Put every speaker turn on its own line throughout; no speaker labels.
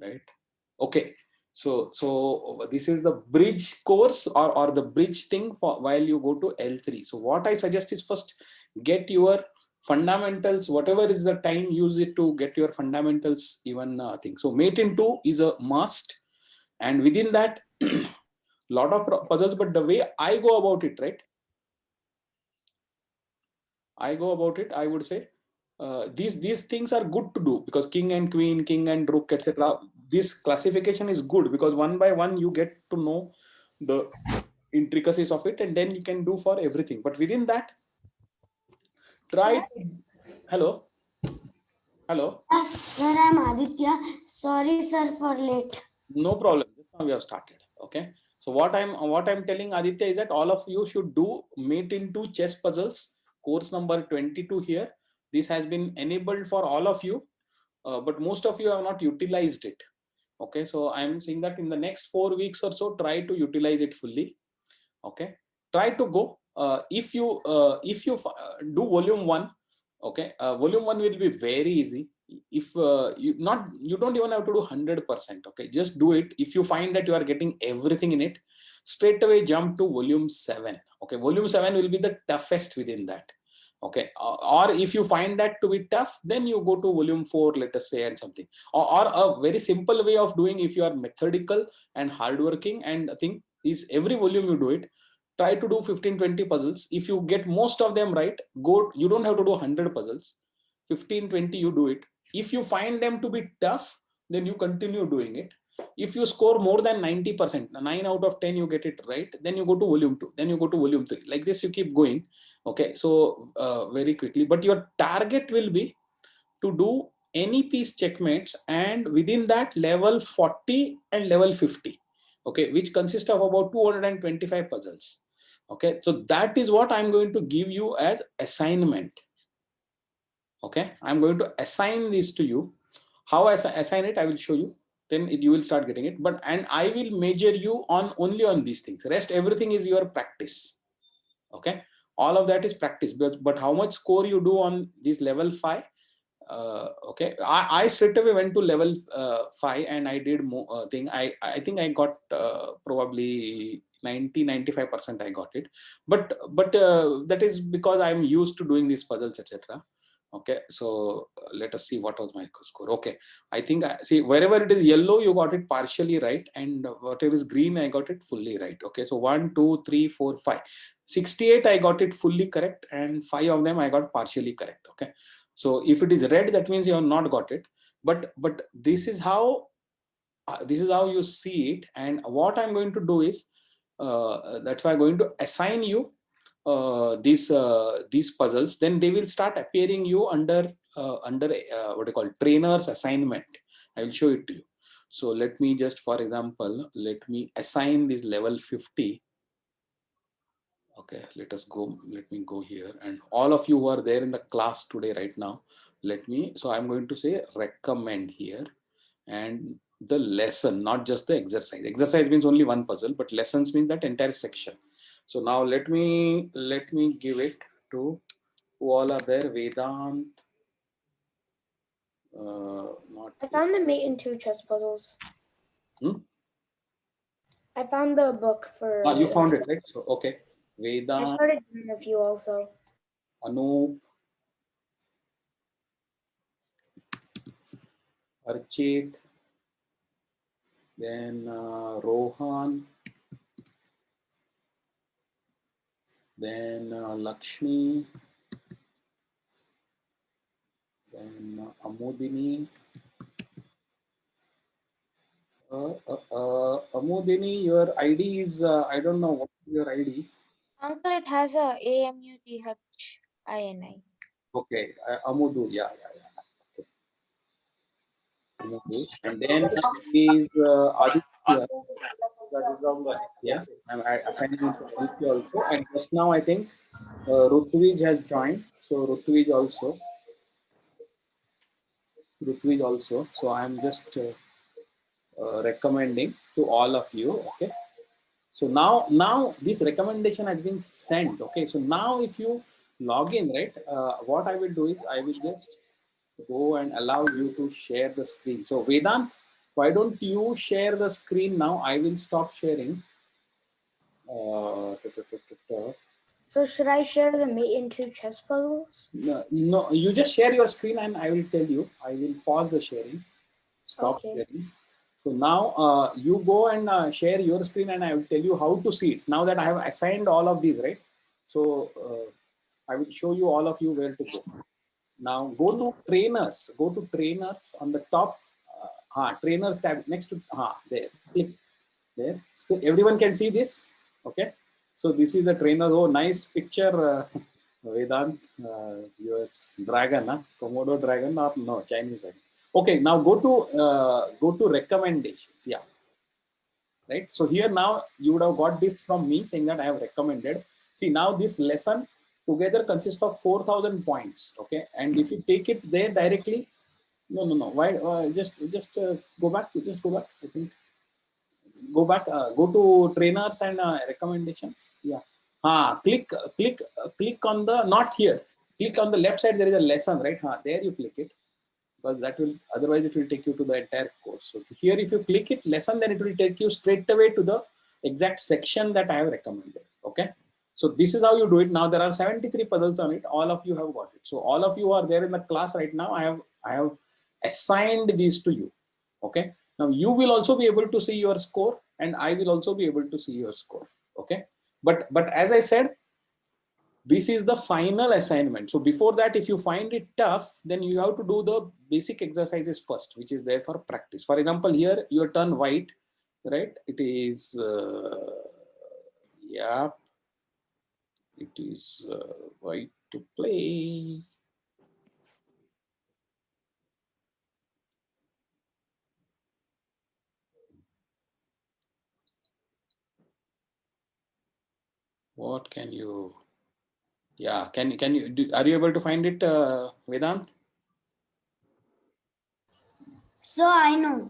right? Okay. So this is the bridge course or the bridge thing for while you go to L3. So what I suggest is first get your fundamentals, whatever is the time, use it to get your fundamentals even thing. So Matin 2 is a must, and within that lot of puzzles, but the way I go about it, right? I would say these things are good to do because king and queen, king and rook, etc. This classification is good because one by one you get to know the intricacies of it, and then you can do for everything. But within that, try. Hello, hello.
Yes, sir, I'm Aditya. Sorry, sir, for late.
No problem. Just now we have started. Okay. So what I'm telling Aditya is that all of you should do Mate into chess puzzles course number 22 here. This has been enabled for all of you, but most of you have not utilized it. Okay. So I'm saying that in the next 4 weeks or so, try to utilize it fully. Okay. Try to go. If you do volume one, okay, volume one will be very easy. If you don't even have to do 100%. Okay, just do it. If you find that you are getting everything in it, straight away jump to volume 7. Okay, volume 7 will be the toughest within that. Okay, or if you find that to be tough, then you go to volume 4, let us say, and something. Or a very simple way of doing, if you are methodical and hardworking, and I think is every volume you do it, try to do 15-20 puzzles. If you get most of them right, go. You don't have to do 100 puzzles. 15-20 you do it. If you find them to be tough, then you continue doing it. If you score more than 90%, 9 out of 10 you get it right, then you go to volume 2, then you go to volume 3. Like this you keep going. Okay, so very quickly, but your target will be to do any piece checkmates, and within that level 40 and level 50, okay, which consists of about 225 puzzles. Okay, so that is what I'm going to give you as assignment. Okay, I'm going to assign this to you. How I assign it, I will show you. Then you will start getting it. But and I will measure you on only on these things. Rest everything is your practice. Okay, all of that is practice. But how much score you do on this level 5? Okay, I straight away went to level 5 and I did more thing. I think I got probably 90-95% I got it, but that is because I'm used to doing these puzzles, etc. Okay, so let us see what was my score. Okay, I think see wherever it is yellow you got it partially right, and whatever is green I got it fully right. Okay, so 1 2 3 4 5 68 I got it fully correct, and 5 of them I got partially correct. Okay, so if it is red, that means you have not got it. But this is how you see it. And what I'm going to do is that's why I'm going to assign you these puzzles. Then they will start appearing you under what you call trainer's assignment. I will show it to you. So let me just, for example, let me assign this level 50. Okay, let me go here, and all of you who are there in the class today right now, so I'm going to say recommend here, and the lesson, not just the exercise means only one puzzle, but lessons means that entire section. So now let me give it to who all are there. Vedant, not
I found the Mate in 2 chess puzzles.
hmm?
I found the book for.
You found it, right? So okay,
I
Vedant,
started doing a few also.
Anup, Archit, then Rohan, then Lakshmi, then Amodini. Amodini, your ID is, I don't know what is your ID.
Uncle, it has a AMUTHINI.
Okay, Amudu, yeah. Okay. Amudu. And then is Aditya. Yeah, I'm assigning it to Aditya also. And just now I think Rutvij has joined. So Rutvij also. So I'm just recommending to all of you. Okay. So now this recommendation has been sent. Okay, so now if you log in, right, what I will do is I will just go and allow you to share the screen. So Vedant, why don't you share the screen now? I will stop sharing.
So should I share the mate in two chess puzzles?
No, you just share your screen and I will tell you. I will pause the sharing. Stop
Okay.
sharing. So now you go and share your screen and I will tell you how to see it. Now that I have assigned all of these, right? So I will show you all of you where to go. Now go to trainers. Go to trainers on the top. Trainers tab next to there. Click there. So everyone can see this. Okay. So this is the trainer. Oh, nice picture, Vedant. Yours dragon, Komodo dragon or no Chinese dragon. Okay. Now go to recommendations. Yeah. Right. So here now you would have got this from me saying that I have recommended. See now this lesson together consists of 4,000 points. Okay. And if you take it there directly, no. Why? Just go back. Just go back. I think. Go back, go to trainers and recommendations. Yeah. Click on the, not here. Click on the left side. There is a lesson, right? There you click it, because that will, otherwise it will take you to the entire course. So here, if you click it lesson, then it will take you straight away to the exact section that I have recommended. Okay. So this is how you do it. Now there are 73 puzzles on it. All of you have got it. So all of you are there in the class right now. I have assigned these to you. Okay. Now you will also be able to see your score and I will also be able to see your score. Okay. But as I said, this is the final assignment. So before that, if you find it tough, then you have to do the basic exercises first, which is there for practice. For example, here you turn white, right? It is, yeah, it is white to play. What can you, yeah, can you do, are you able to find it, Vedant?
So I know.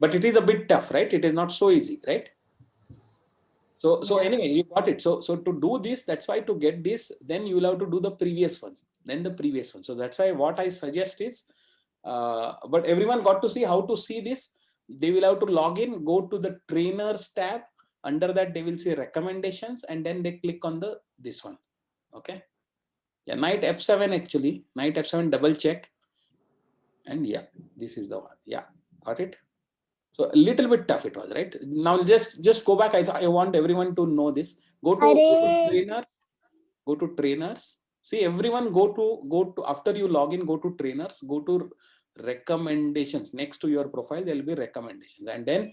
But it is a bit tough, right? It is not so easy, right? So anyway, you got it. So to do this, that's why to get this, then you will have to do the previous ones, then the previous one. So that's why what I suggest is, but everyone got to see how to see this. They will have to log in, go to the trainers tab. Under that, they will see recommendations, and then they click on this one. Okay. Yeah, knight f7 actually. Knight f7, double check. And yeah, this is the one. Yeah, got it. So a little bit tough it was, right? Now just go back. I want everyone to know this. Go to trainers. Go to trainers. See, everyone go to after you log in, go to trainers, go to recommendations. Next to your profile, there will be recommendations. And then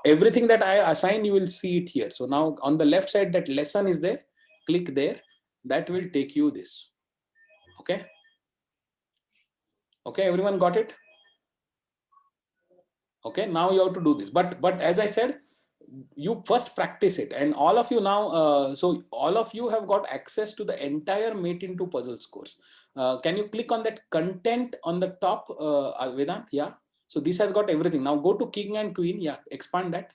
everything that I assign, you will see it here. So now on the left side, that lesson is there. Click there. That will take you this. Okay. Okay, everyone got it? Okay, now you have to do this. But as I said, you first practice it, and all of you now, so all of you have got access to the entire Mate in Two Puzzles course. Can you click on that content on the top, Vedant? Yeah. So this has got everything. Now go to King and Queen. Yeah, expand that.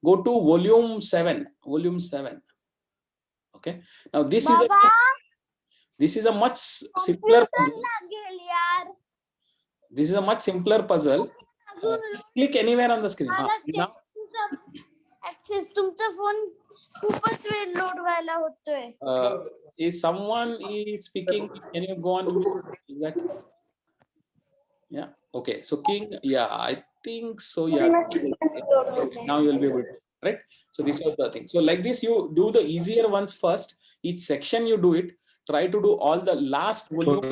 Go to volume 7. Volume 7. Okay. Now this is a much simpler puzzle. This is a much simpler puzzle. Click anywhere on the screen. Now,
access तुमचा phone खूपच वेळ load व्हायला होतोय.
is someone is speaking? Can you go on? Is that? Yeah. Okay. So King. Yeah, I think so. Yeah. Now you will be able to. Right. So this was the thing. So like this, you do the easier ones first. Each section you do it. Try to do all the last volume.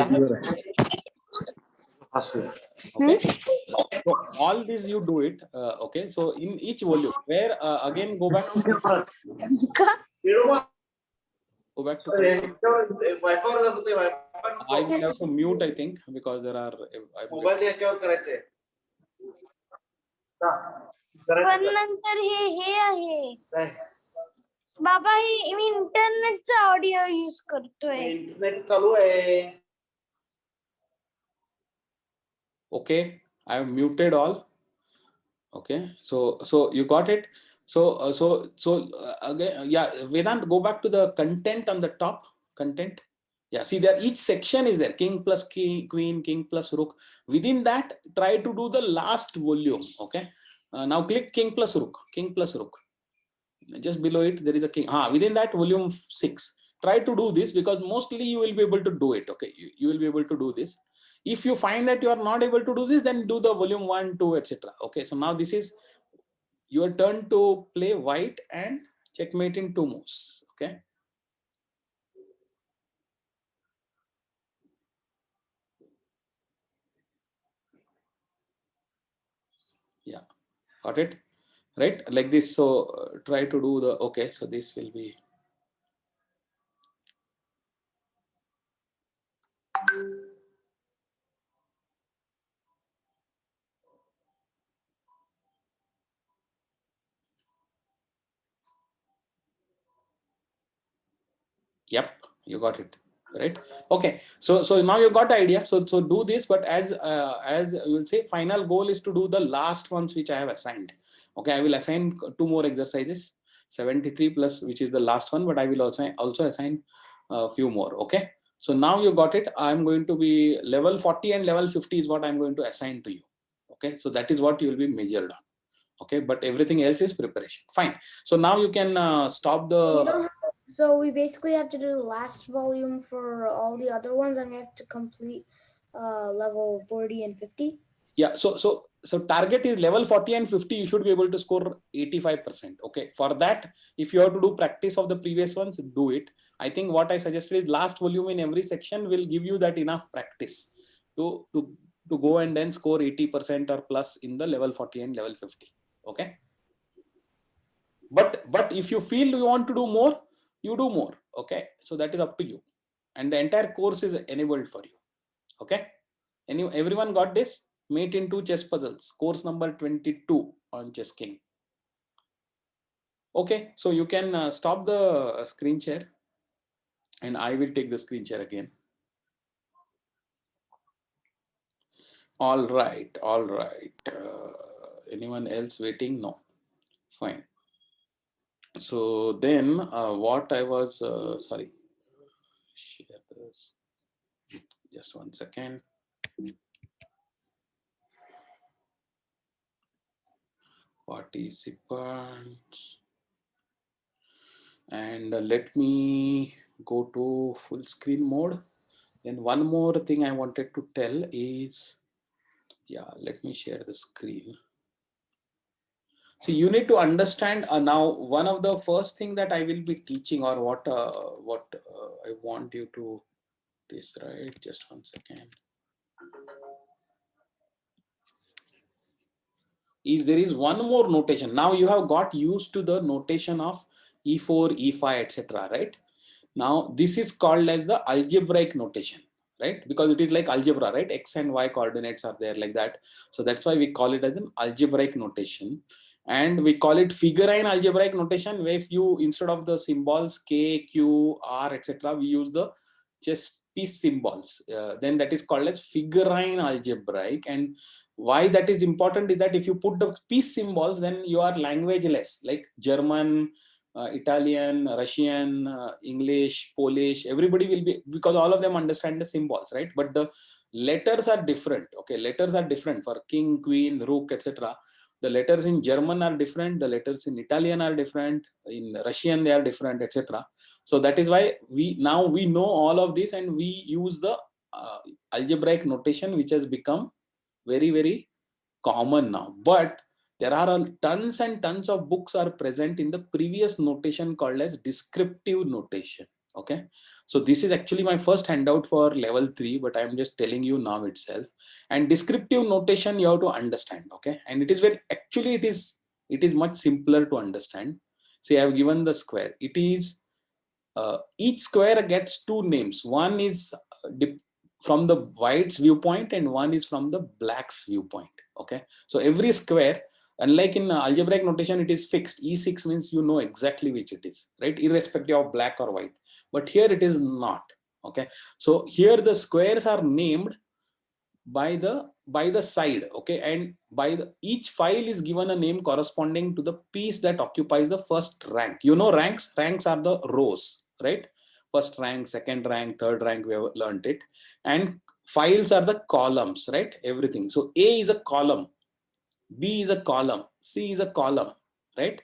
Okay. So all these you do it. Okay. So in each volume, where again go back. Go back to. I will have to mute, I think, because there are.
पण नंतर हे आहे बाबा हे मी इंटरनेटचा audio use करतोय.
Internet चालू आहे.
Okay, I have muted all. Okay, so you got it. So again, yeah, Vedant, go back to the content on the top. Content. Yeah, see there each section is there, king plus king, queen, king plus rook. Within that, try to do the last volume. Okay. Now click king plus rook, king plus rook. Just below it, there is a king. Within that, volume 6. Try to do this because mostly you will be able to do it. Okay, you will be able to do this. If you find that you are not able to do this, then do the volume 1, 2, etc. Okay, so now this is your turn to play white and checkmate in 2 moves. Okay. Yeah, got it. Right, like this. So try to do the, okay, so this will be, yep, you got it, right? Okay, so now you got the idea. So do this, but as you will say, final goal is to do the last ones which I have assigned. Okay, I will assign 2 more exercises, 73 plus, which is the last one, but I will also assign a few more. Okay, so now you got it. I'm going to be level 40 and level 50 is what I'm going to assign to you. Okay, so that is what you will be measured on. Okay, but everything else is preparation. Fine. So now you can stop the.
So we basically have to do the last volume for all the other ones, and we have to complete level 40 and 50.
Yeah, so target is level 40 and 50. You should be able to score 85%. Okay, for that, if you have to do practice of the previous ones, do it. I think what I suggested is last volume in every section will give you that enough practice to go and then score 80% or plus in the level 40 and level 50. Okay, but if you feel you want to do more, you do more. Okay, so that is up to you, and the entire course is enabled for you. Okay, everyone got this? Mate in 2 chess puzzles, course number 22 on Chess King. Okay, so you can stop the screen share, and I will take the screen share again. All right, all right. Anyone else waiting? No. Fine. So then what I was, sorry, share this. Just 1 second. Participants. And let me go to full screen mode. Then one more thing I wanted to tell is, yeah, let me share the screen. So you need to understand now, one of the first thing that I will be teaching, or what I want you to this, right? Just 1 second. Is there is one more notation. Now you have got used to the notation of E4, E5, etc. Right? Now this is called as the algebraic notation, right? Because it is like algebra, right? X and Y coordinates are there like that. So that's why we call it as an algebraic notation. And we call it figurine algebraic notation, where if you, instead of the symbols K, Q, R, etc., we use the chess piece symbols. Then that is called as figurine algebraic. And why that is important is that if you put the piece symbols, then you are languageless, like German, Italian, Russian, English, Polish, everybody will be, because all of them understand the symbols, right? But the letters are different. Okay, letters are different for king, queen, rook, etc. The letters in German are different, the letters in Italian are different, in Russian they are different, etc. So that is why we know all of this, and we use the algebraic notation, which has become very, very common now. But there are tons and tons of books are present in the previous notation called as descriptive notation. Okay, so this is actually my first handout for level 3, but I am just telling you now itself. And descriptive notation you have to understand. Okay, and it is it is much simpler to understand. See, I have given the square. It is each square gets 2 names. One is from the white's viewpoint, and one is from the black's viewpoint. Okay, so every square, unlike in algebraic notation, it is fixed. E6 means you know exactly which it is, right? Irrespective of black or white. But here it is not. Okay, so here the squares are named by the side. Okay, and each file is given a name corresponding to the piece that occupies the first rank. You know ranks are the rows, right? first rank, second rank, third rank, we have learned it. And files are the columns, right? Everything. So A is a column, B is a column, C is a column, right?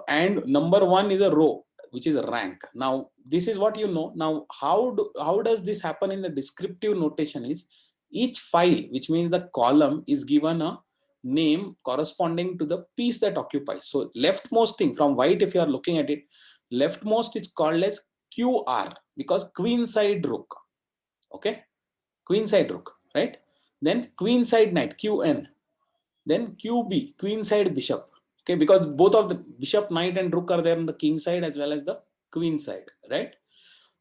And number 1 is a row, which is a rank. Now, this is what you know. Now, how does this happen in the descriptive notation is each file, which means the column, is given a name corresponding to the piece that occupies. So leftmost thing from white, if you are looking at it, leftmost is called as QR because queenside rook. Okay, queenside rook, right? Then queenside knight, QN. Then QB, queenside bishop. Okay, because both of the bishop, knight, and rook are there on the king side as well as the queen side, right?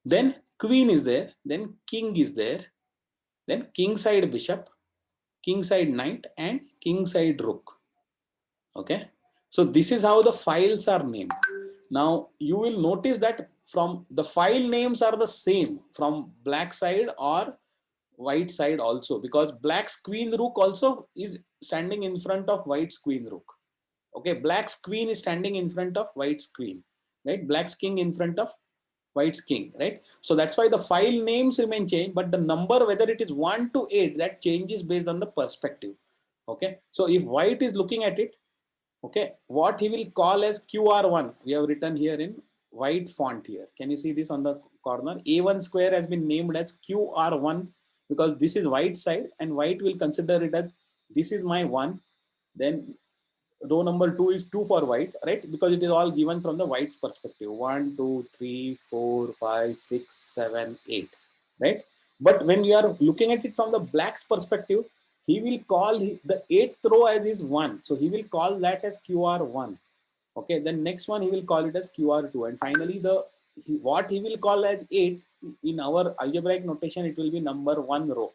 Then queen is there, then king is there, then king side bishop, king side knight, and king side rook. Okay, so this is how the files are named. Now you will notice that from the file names are the same from black side or white side also, because black's queen rook also is standing in front of white's queen rook. Okay, black's queen is standing in front of white's queen, right? Black's king in front of white's king, right? So that's why the file names remain changed, but the number, whether it is 1 to 8, that changes based on the perspective. Okay, so if white is looking at it, okay, what he will call as QR1, we have written here in white font here. Can you see this on the corner? A1 square has been named as QR1 because this is white side, and white will consider it as this is my 1. Then row number 2 is 2 for white, right? Because it is all given from the white's perspective. 1, 2, 3, 4, 5, 6, 7, 8, right? But when you are looking at it from the black's perspective, he will call the 8th row as his 1. So he will call that as QR1. Okay, then next one he will call it as QR2. And finally, what he will call as 8 in our algebraic notation, it will be number 1 row.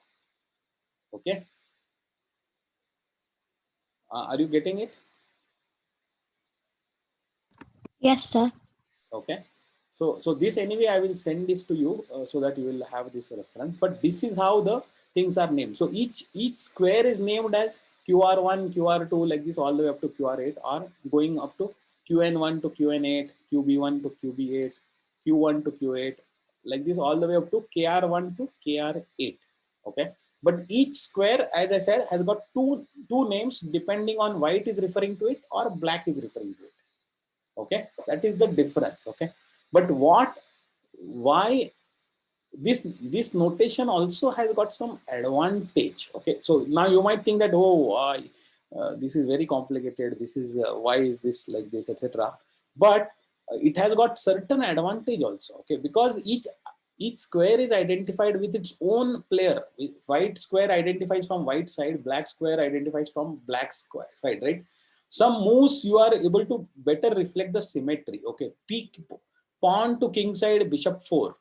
Okay. Are you getting it?
Yes, sir.
Okay. So this anyway, I will send this to you so that you will have this reference. But this is how the things are named. So each square is named as QR1, QR2, like this all the way up to QR8, or going up to QN1 to QN8, QB1 to QB8, Q1 to Q8, like this all the way up to KR1 to KR8. Okay. But each square, as I said, has got two names depending on white is referring to it or black is referring to it. Okay, that is the difference. Okay, but why this notation also has got some advantage. Okay, so now you might think that, oh, this is very complicated, this is why is this like this, etc. But it has got certain advantage also. Okay, because each square is identified with its own player. White square identifies from white side, black square identifies from black side, right? Some moves you are able to better reflect the symmetry. Okay, pawn to king side, bishop 4.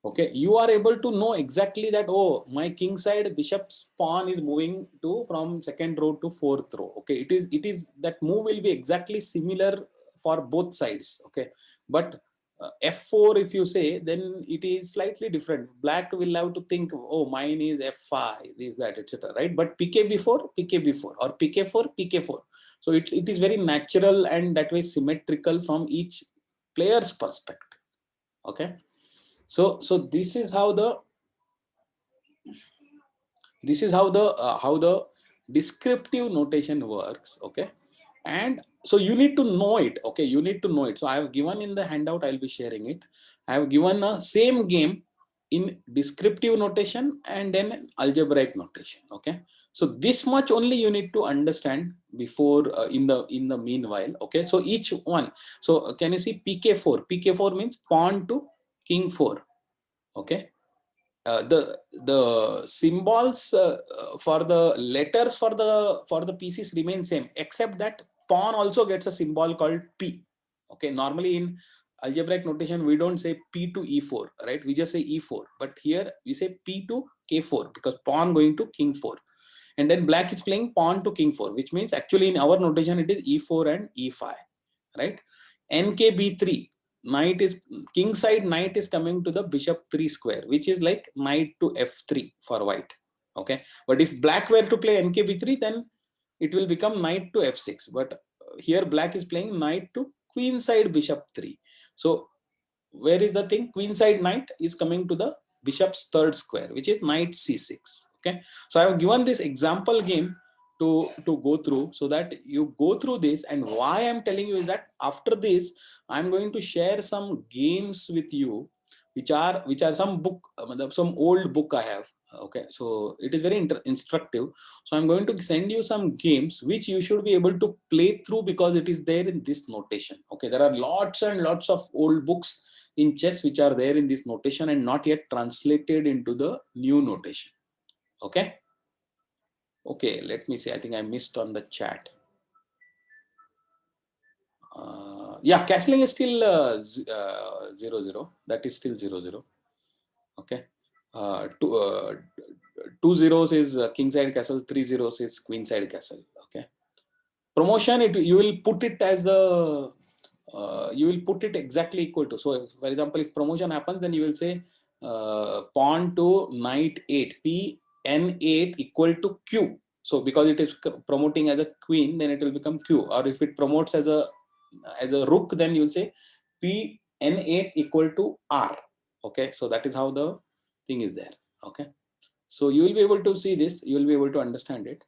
Okay, you are able to know exactly that, oh, my king side bishop's pawn is moving to from 2nd row to 4th row. Okay, it is that move will be exactly similar for both sides. Okay, but F4, if you say, then it is slightly different. Black will have to think, oh, mine is F5, this, that, etc. Right? But PKB4, or PK4, PK4. So it is very natural and that way symmetrical from each player's perspective. Okay. So this is how the how the descriptive notation works. Okay. And so you need to know it. Okay, you need to know it. So I have given in the handout, I'll be sharing it. I have given a same game in descriptive notation and then algebraic notation. Okay, so this much only you need to understand before in the meanwhile. Okay, so each one. So can you see PK4? PK4 means pawn to king 4. Okay. The symbols for the letters for the pieces remain same, except that pawn also gets a symbol called P. Okay, normally in algebraic notation we don't say P to E4, right? We just say E4, but here we say P to K4 because pawn going to king 4, and then black is playing pawn to king 4, which means actually in our notation it is E4 and E5, right? NKB3. Knight is king side, knight is coming to the bishop 3 square, which is like knight to F3 for white. Okay, but if black were to play NKB3, then it will become knight to F6. But here black is playing knight to queen side bishop 3. So where is the thing? Queenside knight is coming to the bishop's third square, which is knight c6. Okay, so I have given this example game to go through, so that you go through this. And why I'm telling you is that after this I'm going to share some games with you, which are some book, some old book I have. Okay, so it is very instructive. So I'm going to send you some games which you should be able to play through, because it is there in this notation. Okay, there are lots and lots of old books in chess which are there in this notation and not yet translated into the new notation. Okay. Okay, let me see. I think I missed on the chat. Yeah, castling is still 0-0. That is still 0-0. Okay. 2 zeros is kingside castle, 3 zeros is queenside castle. Okay. Promotion, you will put it as the you will put it exactly equal to. So, for example, if promotion happens, then you will say pawn to knight 8, p n8 equal to q. So, because it is promoting as a queen, then it will become q. Or if it promotes as a rook, then you will say p n8 equal to r. Okay, so that is how the thing is there. Okay, so you will be able to see this. You will be able to understand it.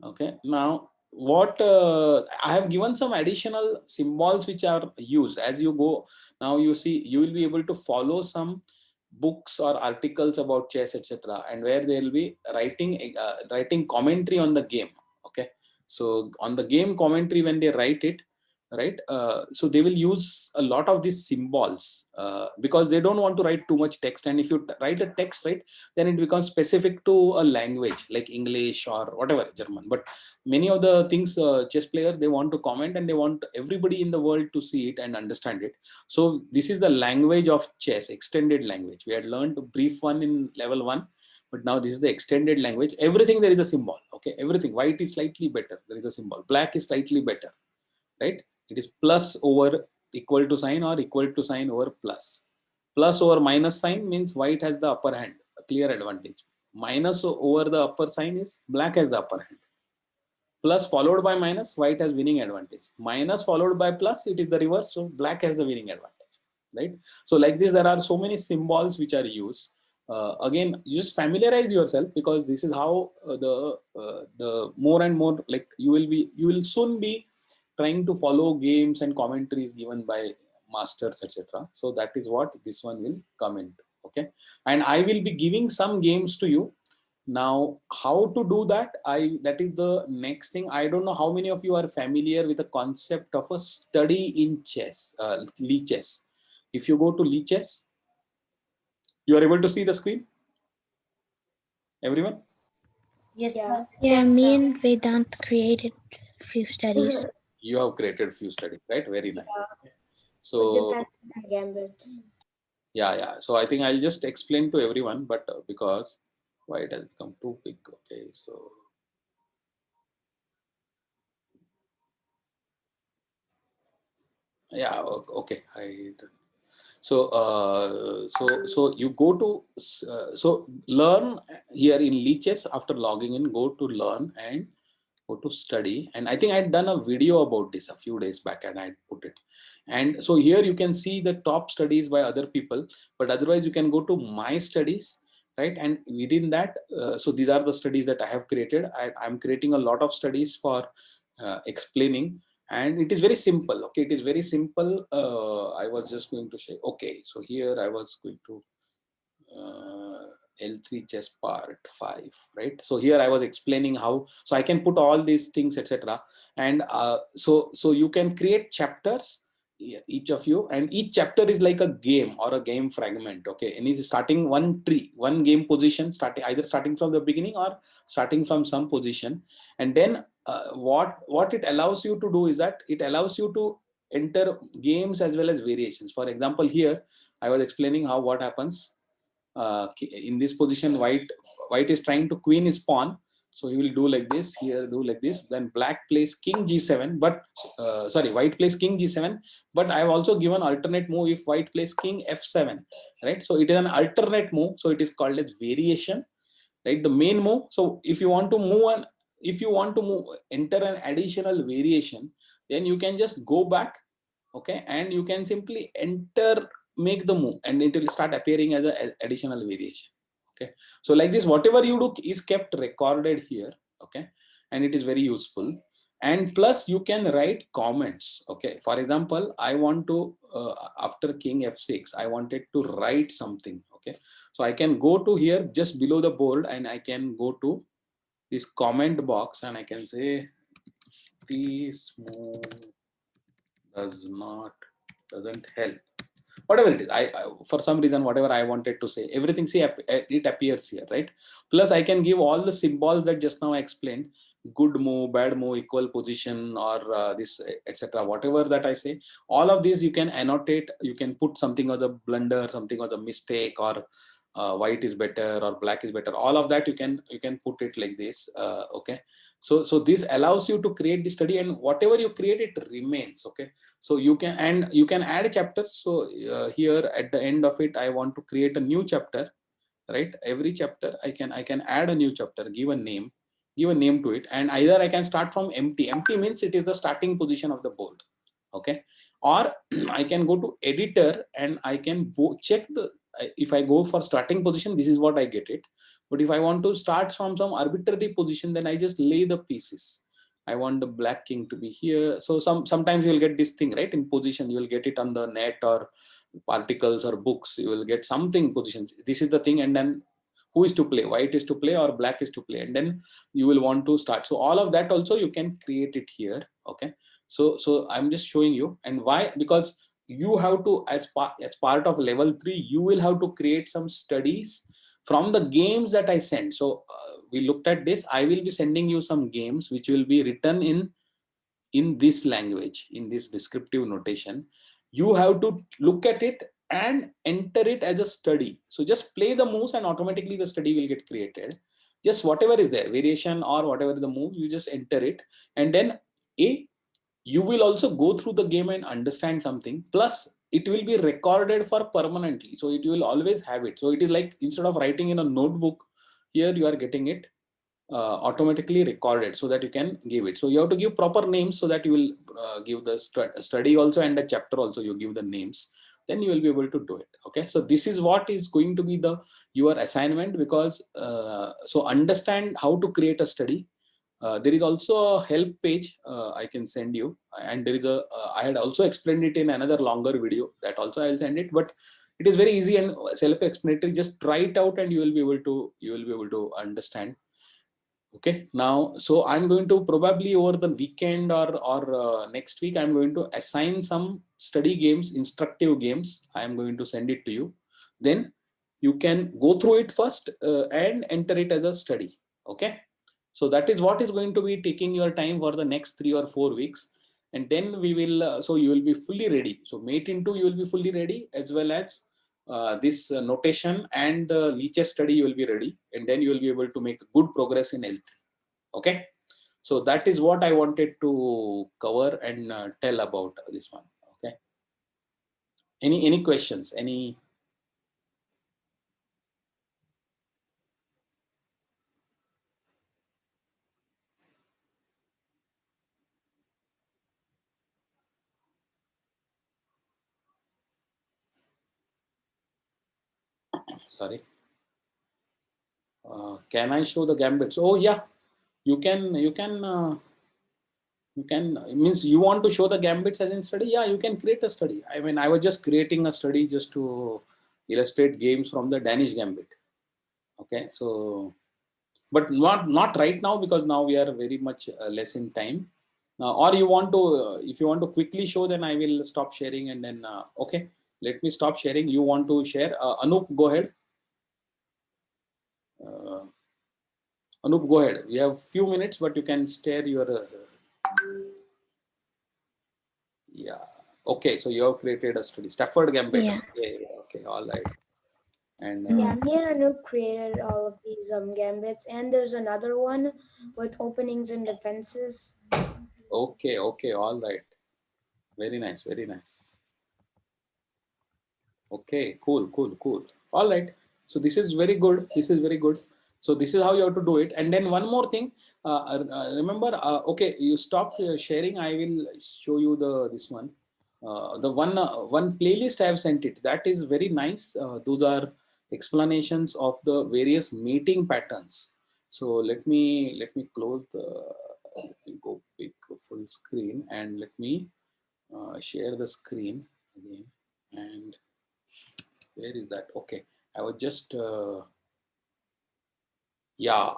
Okay, now what I have given some additional symbols which are used as you go. Now you see, you will be able to follow some books or articles about chess, etc., and where they will be writing commentary on the game. Okay, so on the game commentary, when they write it, right, so they will use a lot of these symbols because they don't want to write too much text. And if you write a text, right, then it becomes specific to a language like English or whatever, German. But many of the things, chess players, they want to comment and they want everybody in the world to see it and understand it. So this is the language of chess, extended language. We had learned a brief one in level 1, but now this is the extended language. Everything there is a symbol. Okay, everything. White is slightly better, there is a symbol. Black is slightly better, right? It is plus over equal to sign or equal to sign over plus. Plus over minus sign means white has the upper hand, a clear advantage. Minus over the upper sign is black has the upper hand. Plus followed by minus, white has winning advantage. Minus followed by plus, it is the reverse, so black has the winning advantage, right? So like this, there are so many symbols which are used. Again, you just familiarize yourself, because this is how the more and more, like, you will soon be trying to follow games and commentaries given by masters, etc. So that is what this one will come into. Okay, and I will be giving some games to you. Now, how to do that? That is the next thing. I don't know how many of you are familiar with the concept of a study in chess, Lichess. If you go to Lichess, you are able to see the screen. Everyone?
Yes,
Yeah.
sir.
Yeah,
Yes,
me
sir.
and Vedant created a few studies.
You have created a few studies, right? Very nice.
With
So
defenses and gambits.
yeah. So I think I'll just explain to everyone, but because why it has become too big. Okay, so yeah, okay. So you go to so learn here in Lichess. After logging in, go to learn and go to study. And I think I had done a video about this a few days back, and I put it. And so here you can see the top studies by other people, but otherwise you can go to my studies, right? And within that, so these are the studies that I have created. I'm creating a lot of studies for explaining, and it is very simple. Okay, it is very simple. I was just going to say, okay, so here I was going to L3 chess part 5, right? So here I was explaining how, so I can put all these things, etc. And so you can create chapters, each of you, and each chapter is like a game or a game fragment. Okay, and it's starting one tree, one game position, either starting from the beginning or starting from some position. And then what it allows you to do is that it allows you to enter games as well as variations. For example, here I was explaining how what happens in this position. White is trying to queen his pawn, so he will do like this, here do like this. Then black plays king g7, but white plays king g7, but I have also given alternate move if white plays king f7, right? So it is an alternate move, so it is called as variation, right? The main move. So if you want to enter an additional variation, then you can just go back, okay, and you can simply enter make the move, and it will start appearing as an additional variation. Okay, so like this, whatever you do is kept recorded here. Okay, and it is very useful. And plus you can write comments. Okay, for example, I want to after king f6, I wanted to write something. Okay, so I can go to here just below the board, and I can go to this comment box, and I can say this move doesn't help, whatever it is. I for some reason, whatever I wanted to say, everything, see, it appears here, right? Plus I can give all the symbols that just now I explained: good move, bad move, equal position, or this, etc. Whatever that I say, all of these you can annotate. You can put something or the blunder, something or the mistake, or white is better or black is better. All of that you can put it like this. Okay, so this allows you to create the study, and whatever you create, it remains. Okay, so you can add chapters. So here at the end of it, I want to create a new chapter, right? Every chapter I can add a new chapter, give a name to it, and either I can start from empty. Empty means it is the starting position of the board. Okay, or I can go to editor and I can check the, if I go for starting position, this is what I get it. But if I want to start from some arbitrary position, then I just lay the pieces. I want the black king to be here. So sometimes you will get this thing, right? In position, you will get it on the net or particles or books. You will get something position. This is the thing, and then who is to play? White is to play or black is to play, and then you will want to start. So all of that also you can create it here. Okay. So I'm just showing you, and why? Because you have to, as part of level 3, you will have to create some studies from the games that I send. So we looked at this. I will be sending you some games which will be written in this language, in this descriptive notation. You have to look at it and enter it as a study. So just play the moves and automatically the study will get created. Just whatever is there, variation or whatever the move, you just enter it, and then you will also go through the game and understand something. Plus it will be recorded for permanently, so it will always have it. So it is like, instead of writing in a notebook, here you are getting it automatically recorded, so that you can give it. So you have to give proper names, so that you will give the study also, and the chapter also you give the names, then you will be able to do it. Okay, so this is what is going to be your assignment, because so understand how to create a study. There is also a help page I can send you, and there is I had also explained it in another longer video, that also I will send it. But it is very easy and self-explanatory. Just try it out and you will be able to understand. Okay, now, so I'm going to probably over the weekend or next week, I'm going to assign some study games, instructive games. I'm going to send it to you. Then you can go through it first and enter it as a study. Okay, so that is what is going to be taking your time for the next 3 or 4 weeks. And then we will, so you will be fully ready. So mate into, you will be fully ready, as well as this notation and the Lichess study you will be ready, and then you will be able to make good progress in L3. Okay, so that is what I wanted to cover and tell about this one. Okay, any questions? Any? Sorry. Can I show the gambits? Oh yeah, you can, means you want to show the gambits as in study. Yeah, you can create a study. I mean, I was just creating a study just to illustrate games from the Danish gambit. Okay, so, but not right now, because now we are very much less in time. Or you want to, if you want to quickly show, then I will stop sharing, and then okay, let me stop sharing. You want to share? Anup, go ahead. Anup, go ahead. We have few minutes, but you can share your. Yeah. Okay. So you have created a study. Stafford Gambit.
Yeah.
Okay. All right. And
Yeah, me and Anoop created all of these gambits, and there's another one with openings and defenses.
okay. All right. Very nice. Very nice. Okay. Cool. All right. So this is very good. So this is how you have to do it. And then one more thing. Remember. Okay. You stop sharing. I will show you this one. the one playlist I have sent it. That is very nice. Those are explanations of the various mating patterns. So let me close the. Let me go big full screen and let me share the screen again. And where is that? Okay, I was just yeah.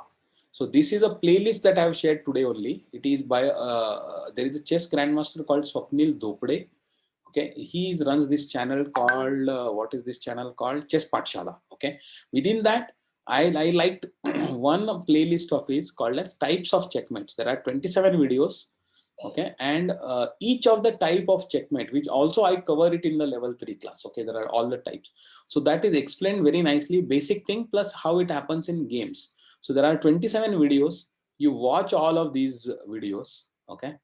So this is a playlist that I have shared today only. It is by there is a chess grandmaster called Swapnil Dhopade. Okay, he runs this channel called what is this channel called? Chess Pathshala. Okay, within that I liked one playlist of his called as types of checkmates. There are 27 videos. Okay, and each of the type of checkmate, which also I cover it in the level 3 class. Okay, there are all the types. So that is explained very nicely, basic thing plus how it happens in games. So there are 27 videos. You watch all of these videos. Okay,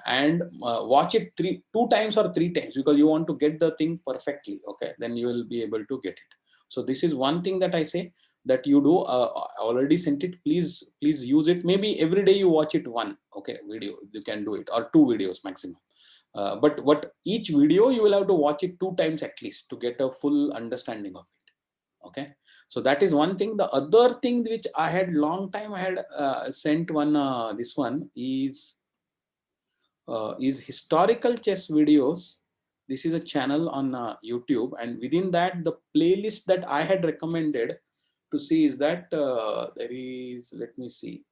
and watch it 2 times or 3 times because you want to get the thing perfectly. Okay, then you will be able to get it. So this is one thing that I say that you do. I already sent it. Please use it. Maybe every day you watch it one. Okay, video you can do it, or 2 videos maximum. But what each video you will have to watch it 2 times at least to get a full understanding of it. Okay, so that is one thing. The other thing which I had long time I had sent one. This one is historical chess videos. This is a channel on YouTube, and within that the playlist that I had recommended to see is that there is, let me see,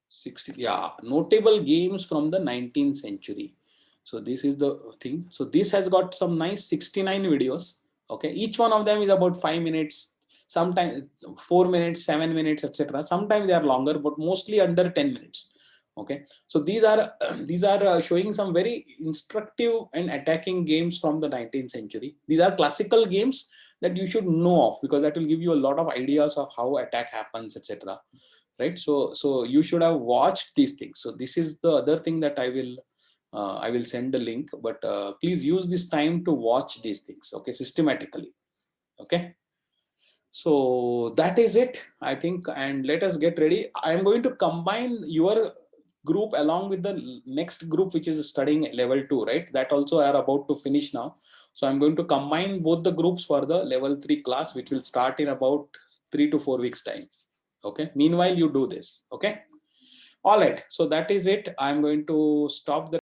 60, yeah, notable games from the 19th century. So this is the thing. So this has got some nice 69 videos. Okay, each one of them is about 5 minutes, sometimes 4 minutes, 7 minutes, etc. Sometimes they are longer, but mostly under 10 minutes. Okay, so these are showing some very instructive and attacking games from the 19th century. These are classical games that you should know of because that will give you a lot of ideas of how attack happens, etc. Right? So you should have watched these things. So this is the other thing that I will send a link, but please use this time to watch these things, okay, systematically. Okay, so that is it, I think, and let us get ready. I am going to combine your group along with the next group which is studying level 2, right? That also are about to finish now. So I'm going to combine both the groups for the level 3 class, which will start in about 3 to 4 weeks time. Okay, meanwhile you do this. Okay, all right, so that is it. I'm going to stop the